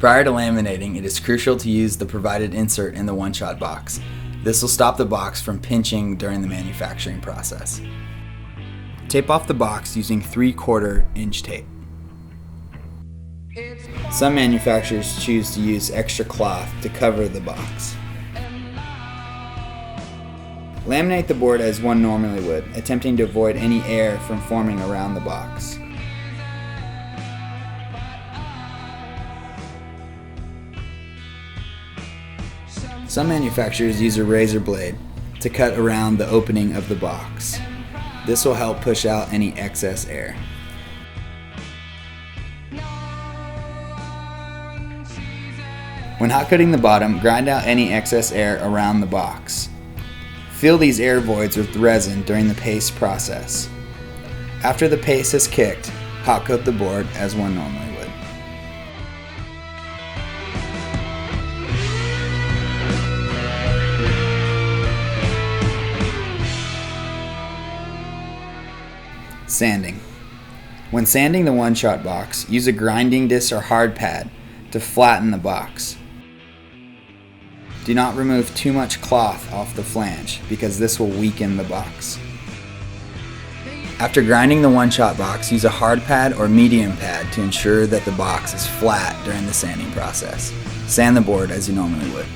Prior to laminating, it is crucial to use the provided insert in the one-shot box. This will stop the box from pinching during the manufacturing process. Tape off the box using 3/4 inch tape. Some manufacturers choose to use extra cloth to cover the box. Laminate the board as one normally would, attempting to avoid any air from forming around the box. Some manufacturers use a razor blade to cut around the opening of the box. This will help push out any excess air. When hot coating the bottom, grind out any excess air around the box. Fill these air voids with resin during the paste process. After the paste has kicked, hot coat the board as one normally would. Sanding. When sanding the one-shot box, use a grinding disc or hard pad to flatten the box. Do not remove too much cloth off the flange because this will weaken the box. After grinding the one-shot box, use a hard pad or medium pad to ensure that the box is flat during the sanding process. Sand the board as you normally would.